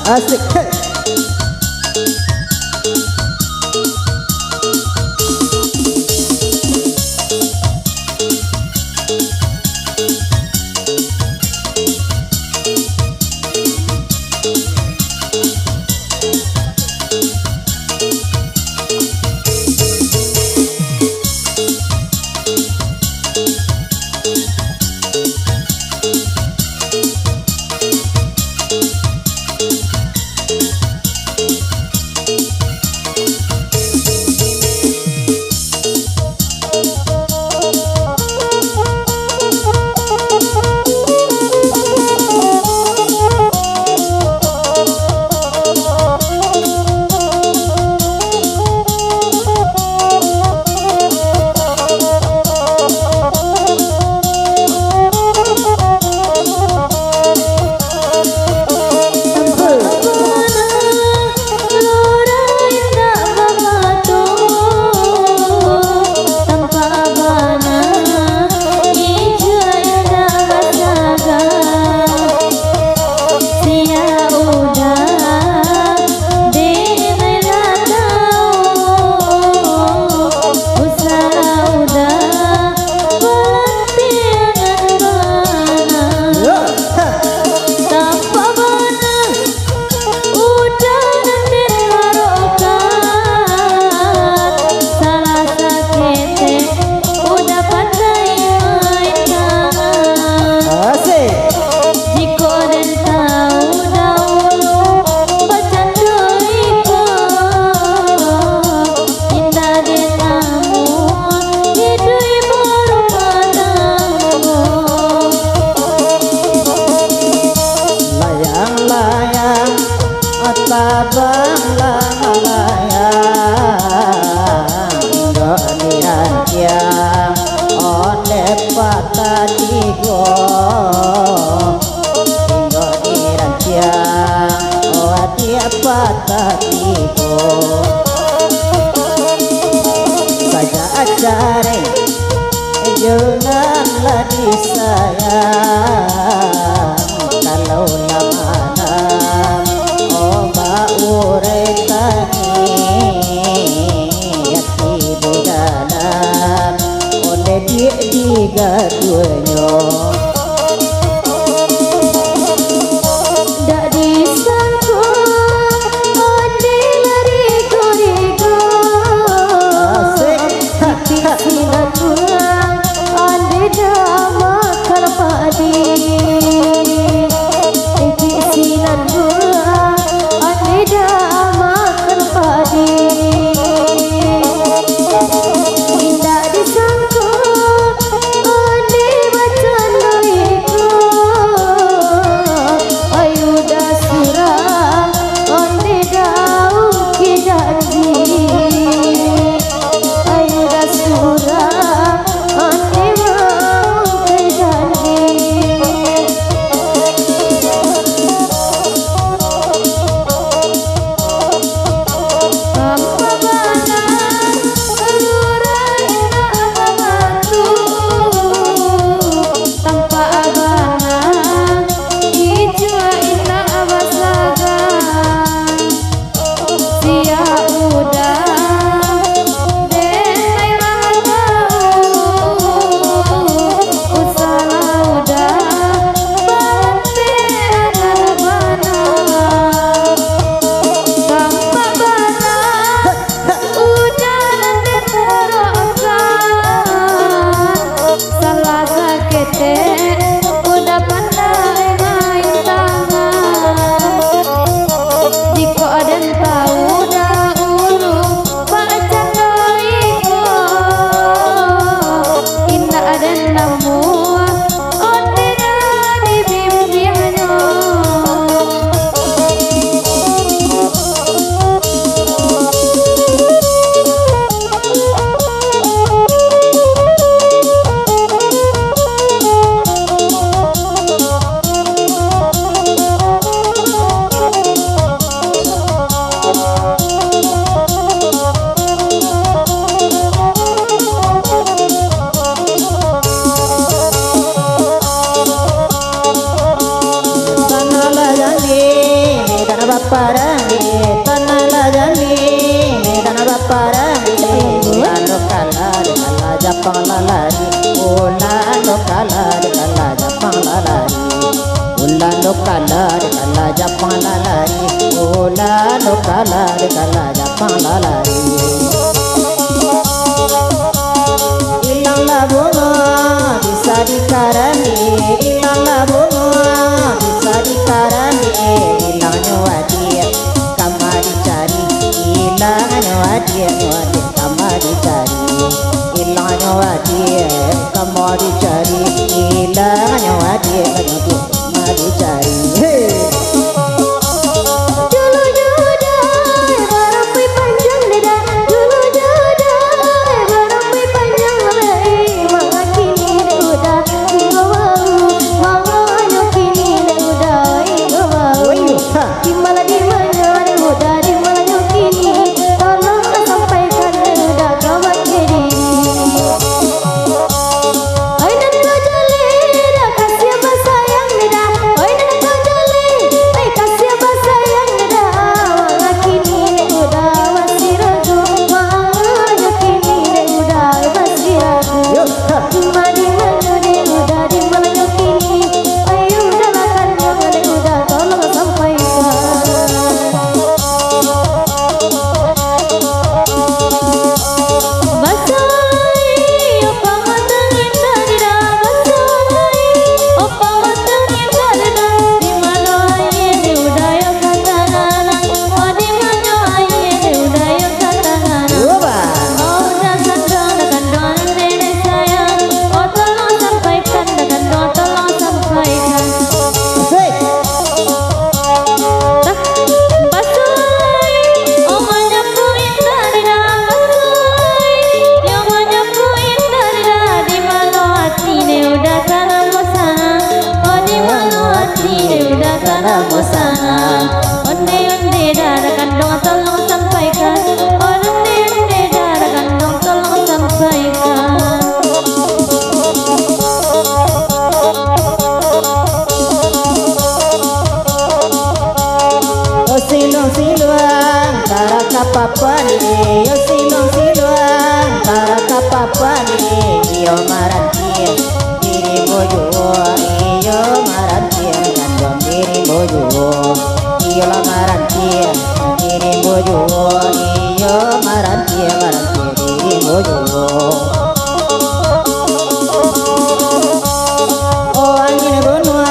Asik. Tabang lamaya Gak diranjang Onde patah tigo Gak diranjang Dia patah tigo Saja acare Jangan lagi sayang Kalau lama-lama urai tani hati di dalam oleh dia digaduhnya dak disangka ade larigo-rigo dipisinan pulang ade dah makan padi dipisinan pulang dah makan padi indah disangka ade bercanda Japang lalari ulan lo kalari kala Japang lalari ulan lo kalari kala Japang lalari ulan lo kalari kala Japang lalari ilanglah bunga bisa dikarami ilanglah bunga bisa dikarami ilangnya wadir kamar dicari ilangnya wadir kamar dicari ilangnya wadir kamar dicari ilangnya wadir kamar dicari silong-silong tara kapapani yo silong-silong tara kapapani yo marantie diri bojo yo marantie kandong diri bojo yo la marantie diri bojo yo marantie diri bojo oh angin gunung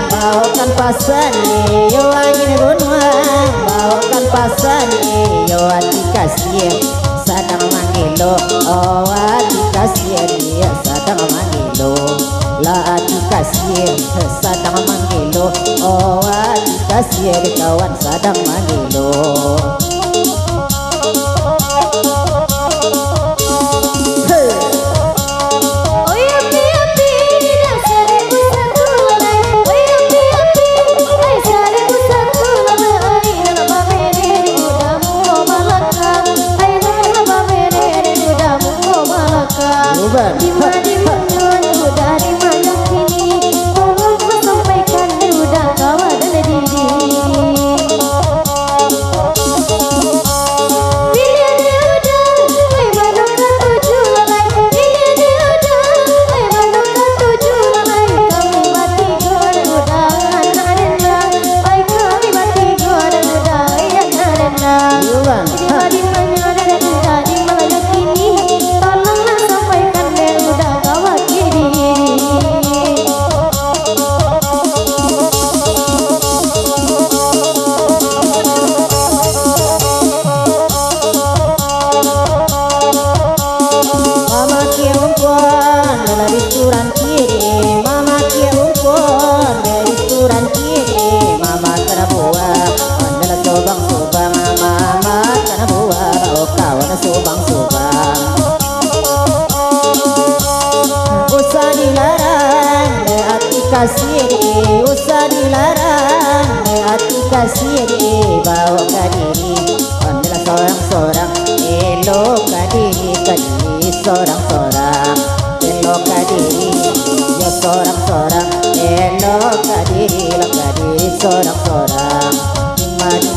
bawakan pasani yo angin gunung bawakan pasani yo hati kasih sadang manggilo oh hati kasih dia sadang manggilo la hati kasih sadang manggilo oh hati kasih kawan sadang manggilo usah dilarang hati kasih bawa ke diri adalah seorang-seorang elok ke diri seorang-seorang elok ke diri ya seorang-seorang elok ke diri seorang-seorang di mana